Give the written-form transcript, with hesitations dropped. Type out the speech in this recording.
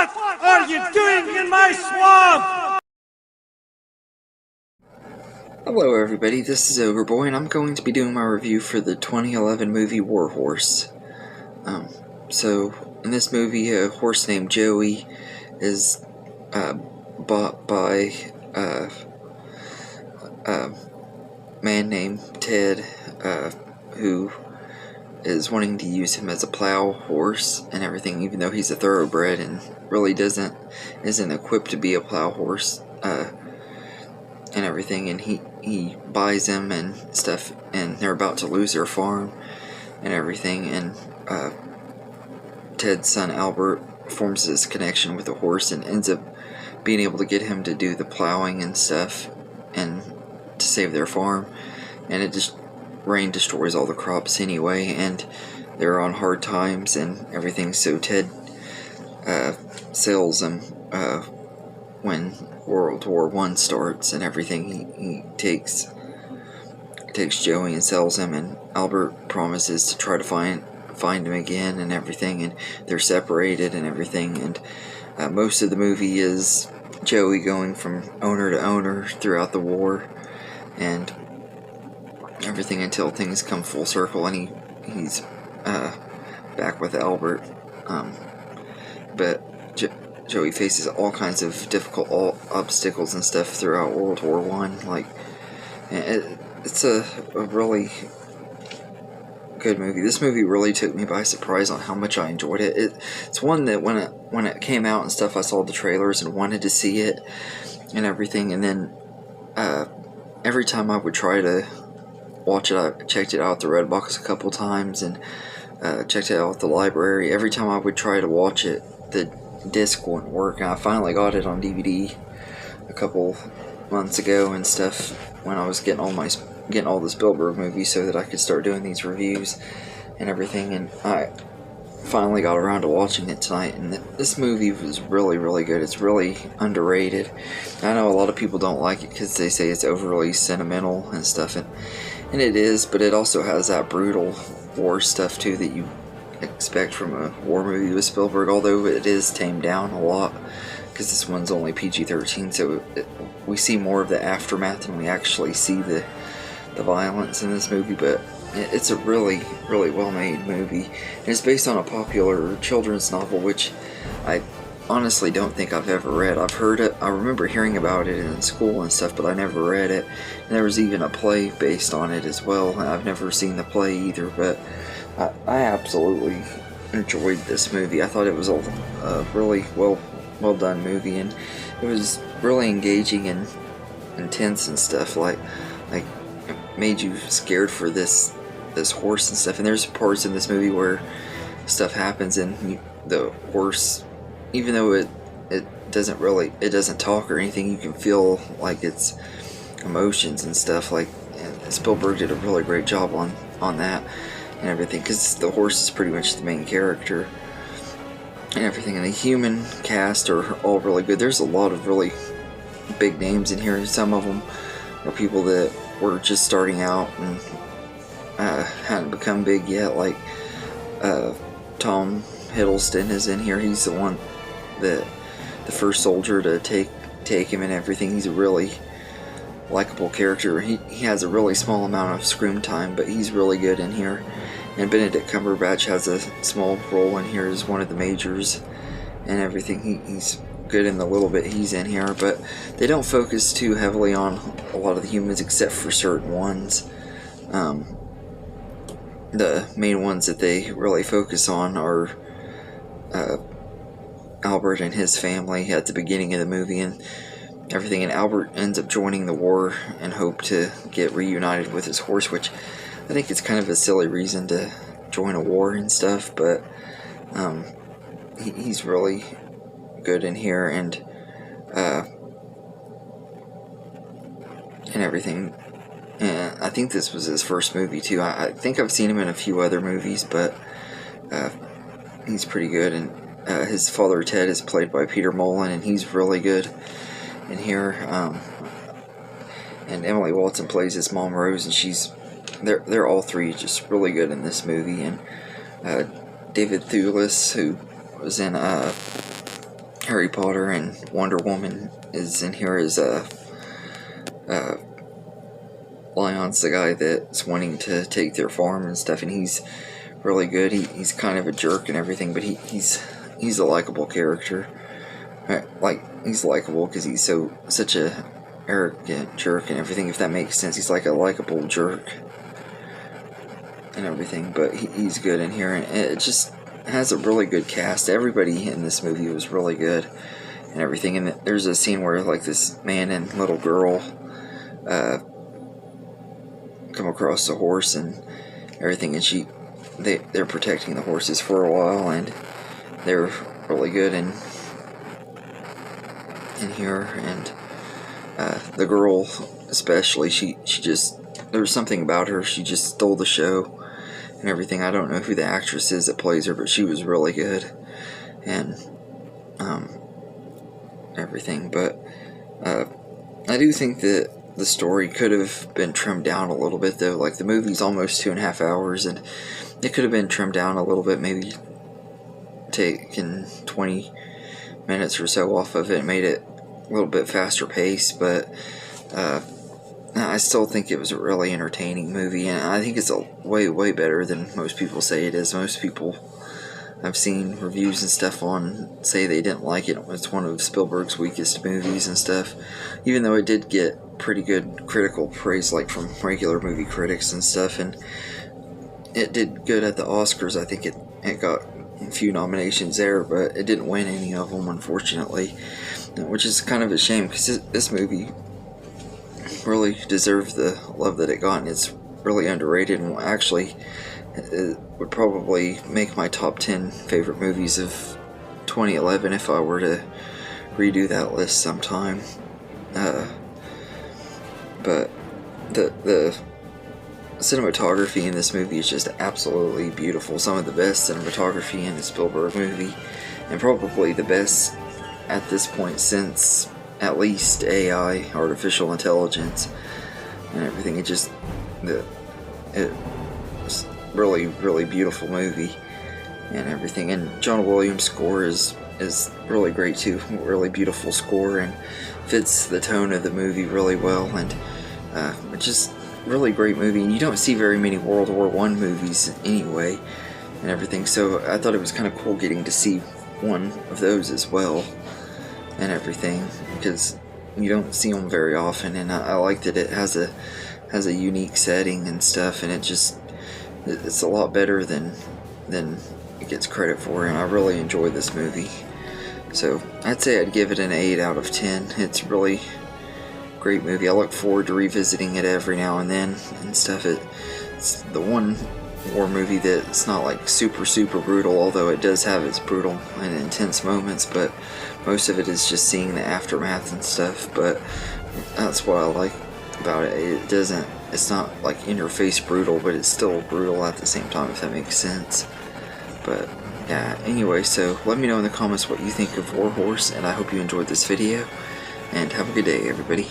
What are you doing in my swamp? Hello everybody, this is Overboy, and I'm going to be doing my review for the 2011 movie War Horse. So, in this movie, a horse named Joey is bought by a man named Ted, who is wanting to use him as a plow horse and everything, even though he's a thoroughbred and really isn't equipped to be a plow horse, and everything, and he buys him and stuff, and they're about to lose their farm and everything, and Ted's son Albert forms this connection with the horse and ends up being able to get him to do the plowing and stuff and to save their farm, and it just rain destroys all the crops anyway, and they're on hard times and everything, so Ted sells him when World War I starts and everything. He takes Joey and sells him, and Albert promises to try to find him again and everything, and they're separated and everything, and most of the movie is Joey going from owner to owner throughout the war and everything until things come full circle and he's back with Albert, but Joey faces all kinds of difficult obstacles and stuff throughout World War I. Like, it's a really good movie. This movie really took me by surprise on how much I enjoyed it. It's one that when it came out and stuff, I saw the trailers and wanted to see it and everything, and then every time I would try to watch it, I checked it out at the Redbox a couple times and checked it out at the library. Every time I would try to watch it, the disc wouldn't work, and I finally got it on DVD a couple months ago and stuff when I was getting all the Spielberg movies so that I could start doing these reviews and everything, and I finally got around to watching it tonight, and this movie was really, really good. It's really underrated. I know a lot of people don't like it because they say it's overly sentimental and stuff, and it is, but it also has that brutal war stuff too that you expect from a war movie with Spielberg, although it is tamed down a lot because this one's only PG-13, so we see more of the aftermath than we actually see the violence in this movie. But it's a really, really well-made movie, and it's based on a popular children's novel, which I honestly don't think I've ever read. I've heard it, I remember hearing about it in school and stuff, but I never read it, and there was even a play based on it as well, and I've never seen the play either, but I absolutely enjoyed this movie. I thought it was a really well done movie, and it was really engaging and intense and stuff, like it made you scared for this horse and stuff. And there's parts in this movie where stuff happens and the horse, even though it doesn't talk or anything, you can feel like its emotions and stuff. Like, and Spielberg did a really great job on that and everything, because the horse is pretty much the main character and everything, and the human cast are all really good. There's a lot of really big names in here. Some of them are people that were just starting out and hadn't become big yet, like Tom Hiddleston is in here. He's the one that the first soldier to take him and everything. He's a really likable character. He has a really small amount of screen time, but he's really good in here. And Benedict Cumberbatch has a small role in here as one of the majors and everything. He's good in the little bit he's in here, but they don't focus too heavily on a lot of the humans except for certain ones. The main ones that they really focus on are Albert and his family at the beginning of the movie and everything, and Albert ends up joining the war and hope to get reunited with his horse, which I think it's kind of a silly reason to join a war and stuff, but he's really good in here and everything. And I think this was his first movie too. I think I've seen him in a few other movies, but he's pretty good. And his father Ted is played by Peter Mullen, and he's really good in here. And Emily Watson plays his mom Rose, and they're all three just really good in this movie. And David Thewlis, who was in Harry Potter and Wonder Woman is in here as Leon's the guy that's wanting to take their farm and stuff, and he's really good. He's kind of a jerk and everything, but he's a likable character. Like, he's likable because he's such a arrogant jerk and everything, if that makes sense. He's like a likable jerk and everything, but he's good in here, and it just has a really good cast. Everybody in this movie was really good and everything. And there's a scene where like this man and little girl come across a horse and everything, and they're protecting the horses for a while, and they're really good in here. And the girl especially, she just, there was something about her, she just stole the show and everything. I don't know who the actress is that plays her, but she was really good and everything. But I do think that the story could have been trimmed down a little bit, though. Like, the movie's almost 2.5 hours, and it could have been trimmed down a little bit, maybe taken 20 minutes or so off of it, made it a little bit faster pace. But I still think it was a really entertaining movie, and I think it's a way better than most people say it is. Most people I've seen reviews and stuff on say they didn't like it. It's one of Spielberg's weakest movies and stuff, even though it did get pretty good critical praise, like from regular movie critics and stuff, and it did good at the Oscars. I think it got a few nominations there, but it didn't win any of them, unfortunately, which is kind of a shame, because this movie really deserved the love that it got, and it's really underrated, and actually it would probably make my top 10 favorite movies of 2011 if I were to redo that list sometime. But the cinematography in this movie is just absolutely beautiful. Some of the best cinematography in a Spielberg movie, and probably the best at this point since at least AI, artificial intelligence, and everything. It was really beautiful movie and everything. And John Williams' score is really great too. Really beautiful score, and fits the tone of the movie really well, and it's just really great movie. And you don't see very many World War I movies anyway and everything, so I thought it was kind of cool getting to see one of those as well and everything, because you don't see them very often. And I like that it has a unique setting and stuff, and it's a lot better than it gets credit for, and I really enjoyed this movie. So I'd say I'd give it an 8 out of 10. It's really great movie. I look forward to revisiting it every now and then and stuff. It's the one war movie that's not like super brutal, although it does have its brutal and intense moments, but most of it is just seeing the aftermath and stuff. But that's what I like about it. It's not like in your face brutal, but it's still brutal at the same time, if that makes sense. But yeah, anyway, so let me know in the comments what you think of War Horse, and I hope you enjoyed this video, and have a good day, everybody.